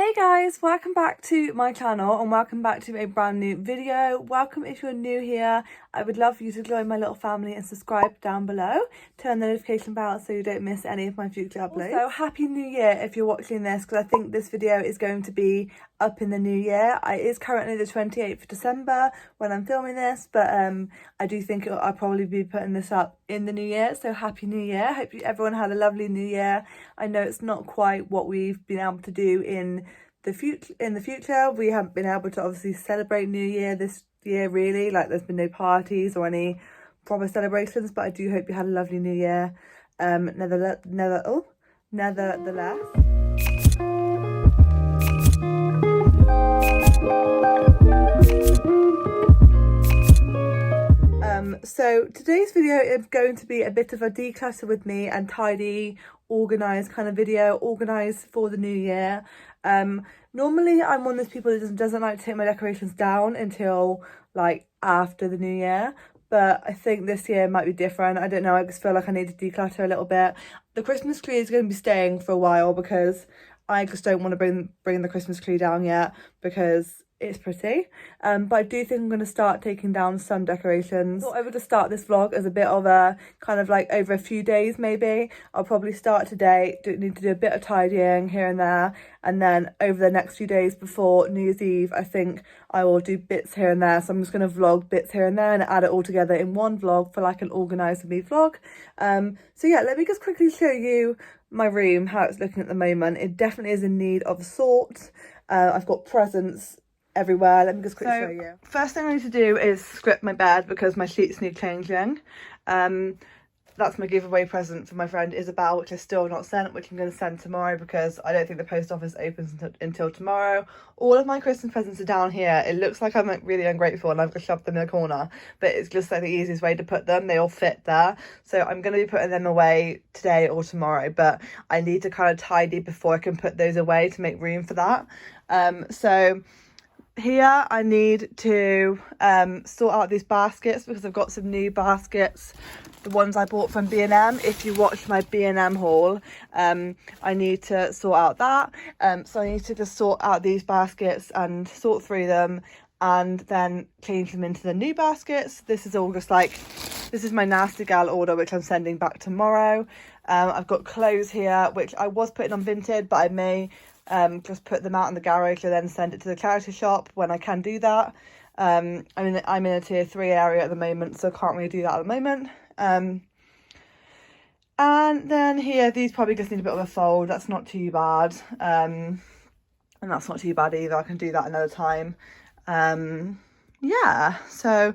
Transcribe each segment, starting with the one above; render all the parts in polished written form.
Hey guys, welcome back to my channel and welcome back to a brand new video. Welcome if you're new here. I would love for you to join my little family and subscribe down below. Turn the notification bell so you don't miss any of my future uploads. Also, Happy New Year if you're watching this, because I think this video is going to be up in the new year. It is currently the 28th of December when I'm filming this, but I do think I'll probably be putting this up in the new year. So Happy New Year. Hope everyone had a lovely new year. I know it's not quite what we've been able to do in the future. We haven't been able to obviously celebrate New Year this year, really. Like, there's been no parties or any proper celebrations, but I do hope you had a lovely New Year. Nevertheless. So today's video is going to be a bit of a declutter with me and tidy, organise kind of video, organise for the new year. Normally I'm one of those people that doesn't like to take my decorations down until like after the new year, but I think this year might be different. I don't know, I just feel like I need to declutter a little bit. The Christmas tree is going to be staying for a while because I just don't want to bring the Christmas tree down yet because it's pretty, but I do think I'm going to start taking down some decorations. I thought I would just start this vlog as a bit of a kind of like over a few days maybe. I'll probably start today, need to do a bit of tidying here and there, and then over the next few days before New Year's Eve I think I will do bits here and there. So I'm just going to vlog bits here and there and add it all together in one vlog for like an organise with me vlog. So yeah, let me just quickly show you my room, how it's looking at the moment. It definitely is in need of a sort. I've got presents everywhere. Let me just quickly show you. First thing I need to do is script my bed because my sheets need changing. That's my giveaway present for my friend Isabel, which is still not sent, which I'm going to send tomorrow because I don't think the post office opens until tomorrow. All of my Christmas presents are down here. It looks like I'm like really ungrateful and I've just shoved them in a corner, but it's just like the easiest way to put them. They all fit there. So I'm going to be putting them away today or tomorrow, but I need to kind of tidy before I can put those away to make room for that. So here I need to sort out these baskets because I've got some new baskets, the ones I bought from B&M. If you watched my B&M haul, I need to sort out that. So I need to just sort out these baskets and sort through them and then change them into the new baskets. This is all just like, this is my Nasty Gal order, which I'm sending back tomorrow. I've got clothes here, which I was putting on Vinted, but I may just put them out in the garage and then send it to the charity shop when I can do that. I'm in a tier 3 area at the moment, so I can't really do that at the moment. And then here, these probably just need a bit of a fold. That's not too bad. And that's not too bad either. I can do that another time. Yeah, so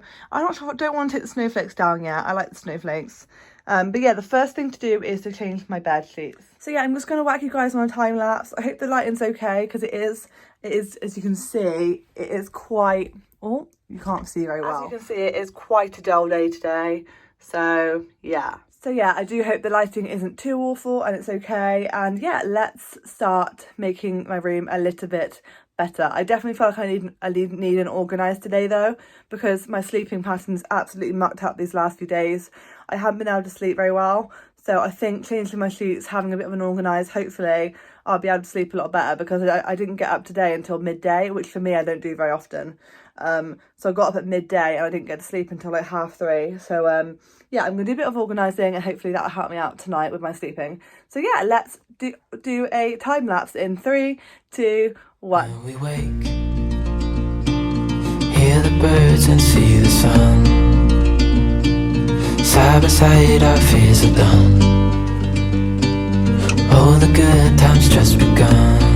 don't want to take the snowflakes down yet. I like the snowflakes. But yeah, the first thing to do is to change my bed sheets. So yeah, I'm just going to whack you guys on a time lapse. I hope the lighting's okay because it is, as you can see, it is quite, oh, you can't see very well. As you can see, it is quite a dull day today. So yeah. So yeah, I do hope the lighting isn't too awful and it's okay. And yeah, let's start making my room a little bit better. I definitely feel like I need an organise today though, because my sleeping pattern's absolutely mucked up these last few days. I haven't been able to sleep very well, so I think changing my sheets, having a bit of an organise, hopefully I'll be able to sleep a lot better because I didn't get up today until midday, which for me I don't do very often. So I got up at midday and I didn't get to sleep until like 3:30. So yeah, I'm gonna do a bit of organising and hopefully that'll help me out tonight with my sleeping. So yeah, let's do a time lapse in 3, 2, 1. When we wake, hear the birds and see the sun. Side by side our fears are done. All the good times just begun.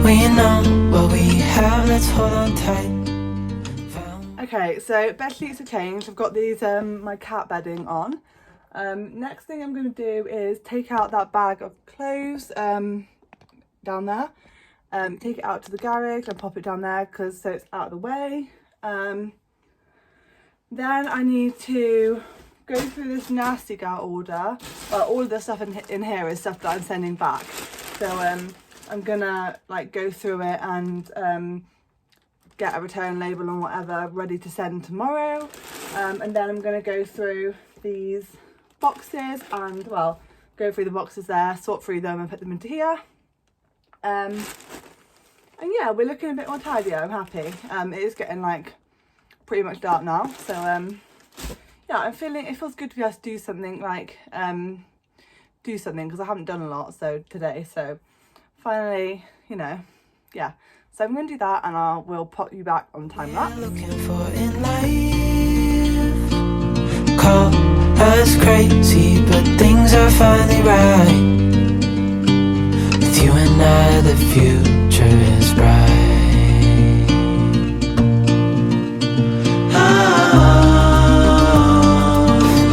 We know what we have, let's hold on tight. Okay, so bed sheets are changed. I've got these my cat bedding on. Next thing I'm going to do is take out that bag of clothes down there. Take it out to the garage and pop it down there so it's out of the way. Then I need to go through this Nasty Gal order. All of the stuff in here is stuff that I'm sending back. So I'm gonna like go through it and get a return label and whatever ready to send tomorrow. And then I'm gonna go through these boxes and, well, go through the boxes there, sort through them and put them into here. And yeah, we're looking a bit more tidier. I'm happy. It is getting like pretty much dark now, so yeah, I'm feeling it feels good to be able to do something like do something, because I haven't done a lot so today, so finally, you know, yeah, so I'm gonna do that and I will pop you back on time lapse. Looking for in life. Call us crazy, but things are finally right. With you and I, the future is bright.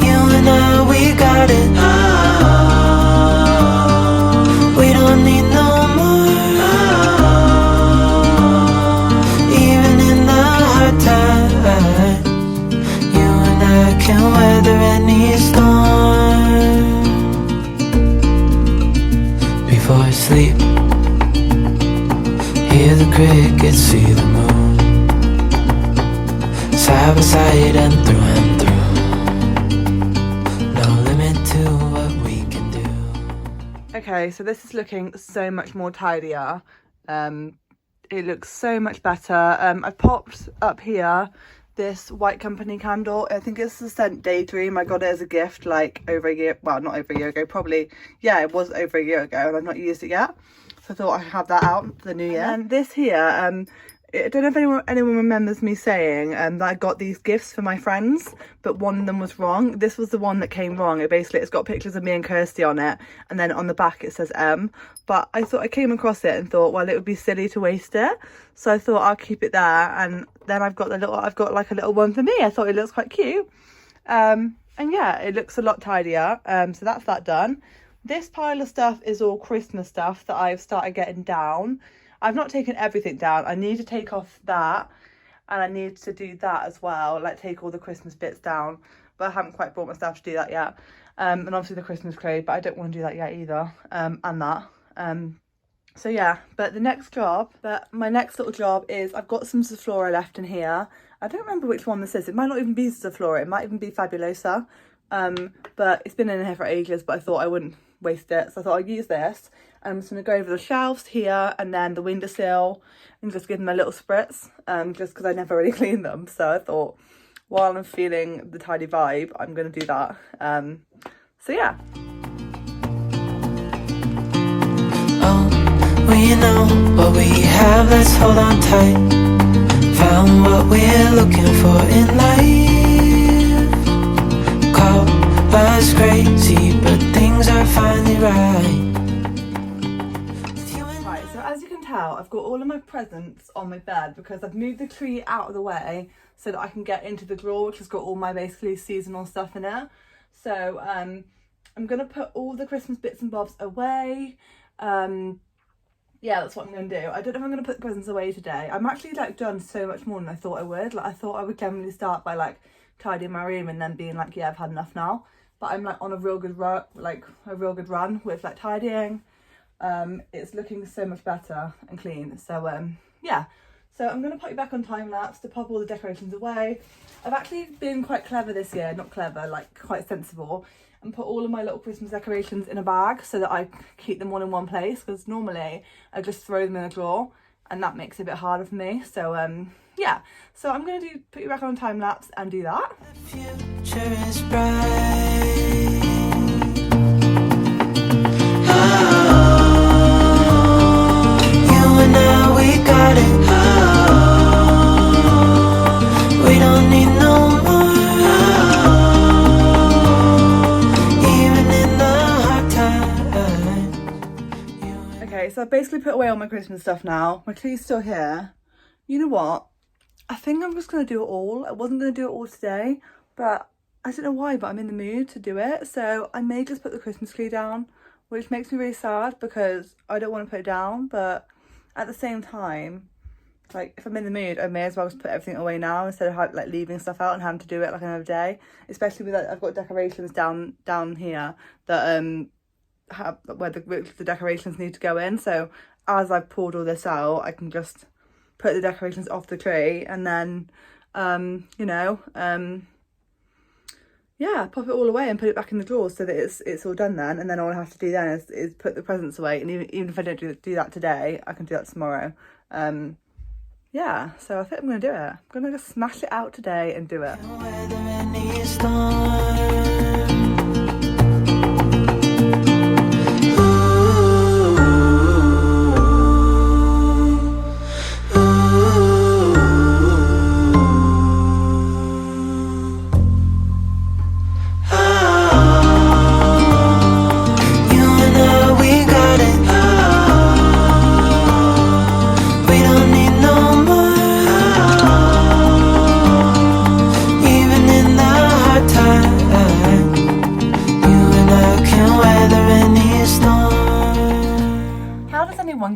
You and I, we got it. We don't need no more. Even in the hard times, you and I can weather any storm. Before I sleep, hear the crickets, see the moon, side by side and through, no limit to what we can do. Okay, so this is looking so much more tidier. It looks so much better. I've popped up here this White Company candle. I think it's the scent Daydream. I got it as a gift like over a year, well, not over a year ago, probably, yeah, it was over a year ago, and I've not used it yet, so I thought I'd have that out for the new year. And this here, I don't know if anyone remembers me saying that I got these gifts for my friends, but one of them was wrong. This was the one that came wrong. It's got pictures of me and Kirsty on it, and then on the back it says M. But I thought, I came across it and thought, well, it would be silly to waste it, so I thought I'll keep it there. And then I've got like a little one for me. I thought it looks quite cute. And yeah, it looks a lot tidier. So that's that done. This pile of stuff is all Christmas stuff that I've started getting down. I've not taken everything down. I need to take off that, and I need to do that as well, like take all the Christmas bits down, but I haven't quite brought myself to do that yet. And obviously the Christmas tree, but I don't want to do that yet either, and that. So yeah, but my next little job is, I've got some Zaflora left in here. I don't remember which one this is. It might not even be Zaflora, it might even be Fabulosa. But it's been in here for ages, but I thought I wouldn't waste it, so I thought I'd use this. I'm just going to go over the shelves here and then the windowsill and just give them a little spritz, just because I never really clean them. So I thought, while I'm feeling the tidy vibe, I'm going to do that. So yeah. Oh, we know what we have, let's hold on tight. Found what we're looking for in life. Call us crazy, but things are finally right. Right, so as you can tell, I've got all of my presents on my bed because I've moved the tree out of the way so that I can get into the drawer, which has got all my basically seasonal stuff in it. So I'm going to put all the Christmas bits and bobs away. Yeah, that's what I'm going to do. I don't know if I'm going to put the presents away today. I'm actually like done so much more than I thought I would. Like I thought I would generally start by like tidying my room and then being like, yeah, I've had enough now. But I'm like on a real good run, with like tidying. It's looking so much better and clean. So yeah, so I'm going to put you back on time lapse to pop all the decorations away. I've actually been quite clever this year, not clever, like quite sensible, and put all of my little Christmas decorations in a bag so that I keep them all in one place, because normally I just throw them in a drawer and that makes it a bit harder for me. So yeah, so I'm going to put you back on time lapse and do that. The future is bright. We don't need no more. Even in the hard times. Okay, so I've basically put away all my Christmas stuff now. My tree's still here. You know what? I think I'm just going to do it all. I wasn't going to do it all today, but I don't know why, but I'm in the mood to do it. So I may just put the Christmas tree down, which makes me really sad because I don't want to put it down, but at the same time, like if I'm in the mood, I may as well just put everything away now instead of like leaving stuff out and having to do it like another day. Especially with I've got decorations down here that where the decorations need to go in. So as I've pulled all this out, I can just put the decorations off the tree and then yeah, pop it all away and put it back in the drawers so that it's all done then. And then all I have to do then is put the presents away. And even if I don't do that today, I can do that tomorrow. Yeah, so I think I'm going to do it. I'm going to just smash it out today and do it.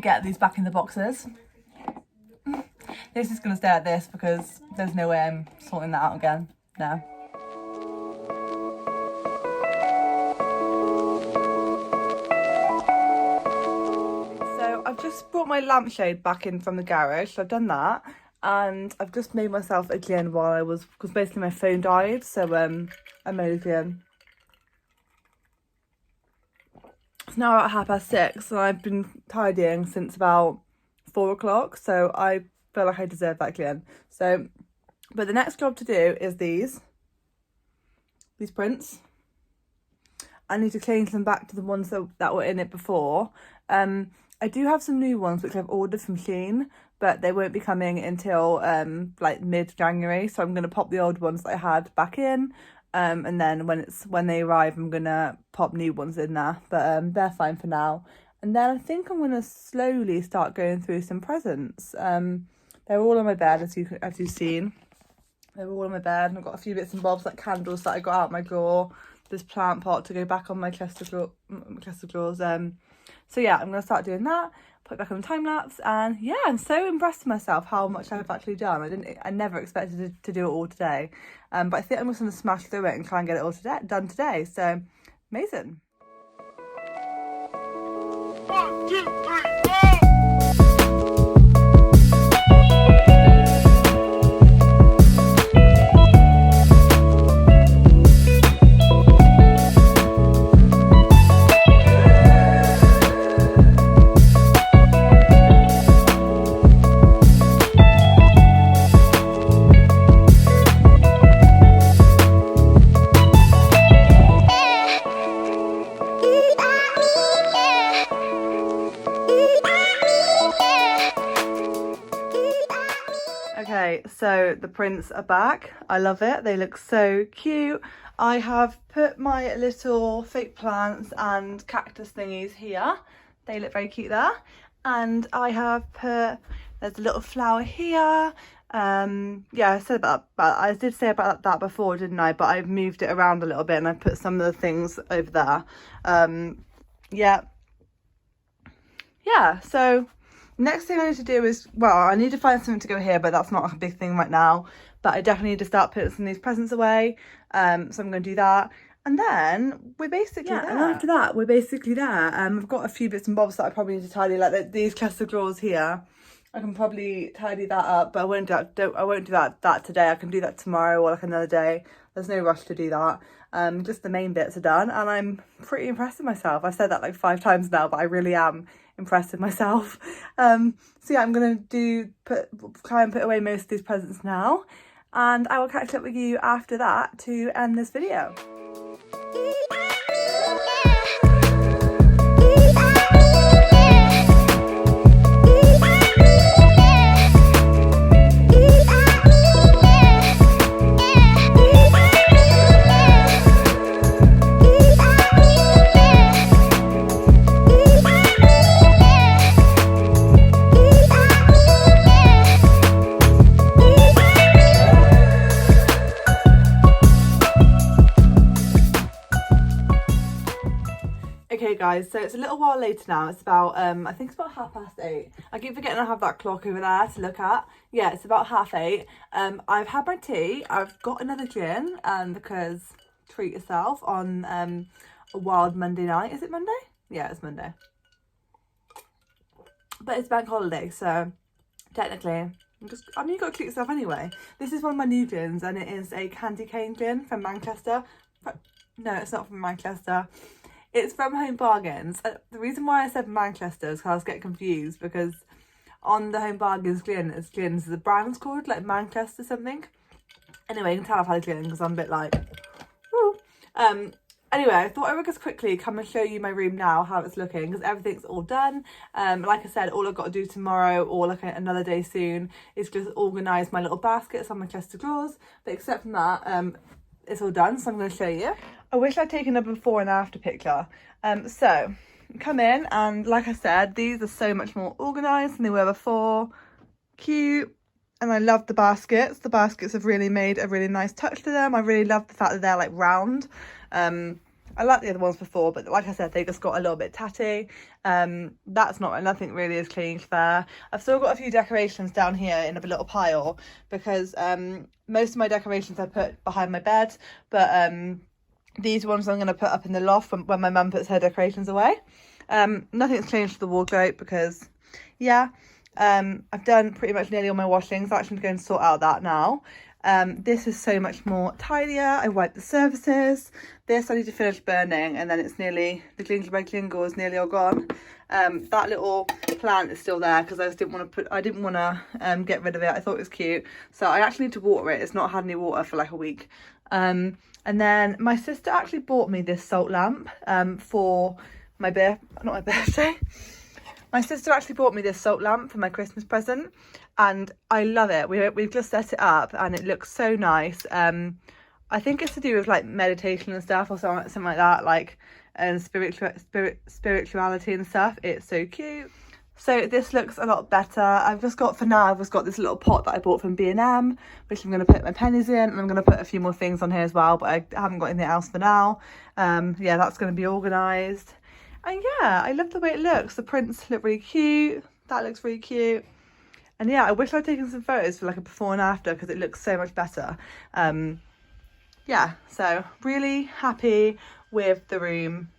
Get these back in the boxes. This is going to stay like this because there's no way I'm sorting that out again. No. So I've just brought my lampshade back in from the garage, so I've done that, and I've just made myself a gin while I was, because basically my phone died, so I made a gin. It's now at 6:30 and I've been tidying since about 4 o'clock, so I feel like I deserve that gin. So, but the next job to do is these prints. I need to change them back to the ones that were in it before. I do have some new ones which I've ordered from Shein, but they won't be coming until like mid-January, so I'm going to pop the old ones that I had back in. And then when they arrive, I'm gonna pop new ones in there, but they're fine for now. And then I think I'm gonna slowly start going through some presents. They're all on my bed, as you've seen. They're all on my bed, and I've got a few bits and bobs like candles that I got out my drawer. This plant pot to go back on my chest of drawers. So yeah, I'm gonna start doing that. Put it back on the time lapse, and yeah, I'm so impressed with myself how much I've actually done. I never expected to do it all today, but I think I'm just gonna smash through it and try and get it all done today. So amazing. 1, 2, 3, 4. Okay, so the prints are back. I love it. They look so cute. I have put my little fake plants and cactus thingies here. They look very cute there. And I have put, there's a little flower here. Yeah, I did say about that before, didn't I? But I've moved it around a little bit and I put some of the things over there. Yeah, so next thing I need to do is, well, I need to find something to go here, but that's not a big thing right now. But I definitely need to start putting some of these presents away. So I'm going to do that. And then we're basically there. And after that, we're basically there. I've got a few bits and bobs that I probably need to tidy, like these chest of drawers here. I can probably tidy that up, but I won't do that today. I can do that tomorrow or like another day. There's no rush to do that. Just the main bits are done, and I'm pretty impressed with myself. I've said that like 5 times now, but I really am impressed with myself. So yeah, I'm gonna try and put away most of these presents now, and I will catch up with you after that to end this video. Okay guys, so it's a little while later now. It's about I think it's about 8:30. I keep forgetting I have that clock over there to look at. Yeah, it's about 8:30. I've had my tea. I've got another gin because treat yourself on a wild Monday night. Is it Monday? Yeah, it's Monday. But it's bank holiday, so technically you've got to treat yourself anyway. This is one of my new gins, and it is a candy cane gin from Manchester. No, it's not from Manchester. It's from Home Bargains. The reason why I said Manchester is because I was getting confused because on the Home Bargains Glyn's, the brand's called like Manchester something. Anyway, you can tell I've had a Glyn because I'm a bit like, woo. Anyway, I thought I would just quickly come and show you my room now, how it's looking, because everything's all done. Like I said, all I've got to do tomorrow or like another day soon is just organise my little baskets on my chest of drawers. But except from that, it's all done, so I'm going to show you. I wish I'd taken a before and after picture. So, come in and like I said, these are so much more organised than they were before. Cute. And I love the baskets. The baskets have really made a really nice touch to them. I really love the fact that they're like round. I like the other ones before, but like I said, they just got a little bit tatty. That's not, nothing really is clean there. I've still got a few decorations down here in a little pile because most of my decorations I put behind my bed, but these ones I'm going to put up in the loft when my mum puts her decorations away. Nothing's changed to the wardrobe because, yeah, I've done pretty much nearly all my washing, so I'm actually going to sort out that now. This is so much more tidier. I wiped the surfaces. This I need to finish burning, and then it's nearly, the gingerbread jingle is nearly all gone. That little plant is still there because I just didn't want to get rid of it. I thought it was cute, so I actually need to water it. It's not had any water for like a week. And then my sister actually bought me this salt lamp for my not my birthday. My sister actually bought me this salt lamp for my Christmas present, and I love it. We've just set it up and it looks so nice. I think it's to do with like meditation and stuff or something like that, like and spirituality and stuff. It's so cute. So this looks a lot better. I've just got this little pot that I bought from B&M, which I'm going to put my pennies in, and I'm going to put a few more things on here as well, but I haven't got anything else for now. Yeah, that's going to be organised. And yeah, I love the way it looks. The prints look really cute. That looks really cute. And yeah, I wish I'd taken some photos for like a before and after because it looks so much better. Yeah, so really happy with the room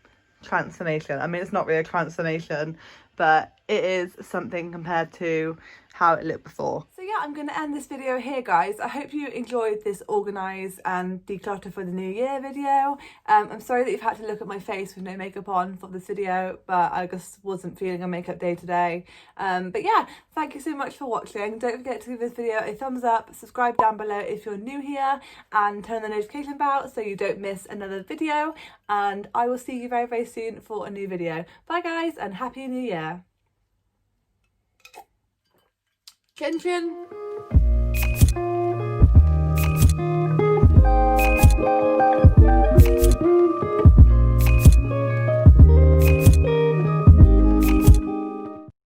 transformation. I mean, it's not really a transformation, but it is something compared to how it looked before. So yeah, I'm going to end this video here, guys. I hope you enjoyed this organise and declutter for the new year video. I'm sorry that you've had to look at my face with no makeup on for this video, but I just wasn't feeling a makeup day today. But yeah, thank you so much for watching. Don't forget to give this video a thumbs up, subscribe down below if you're new here, and turn the notification bell so you don't miss another video. And I will see you very, very soon for a new video. Bye guys, and Happy New Year. Chin chin.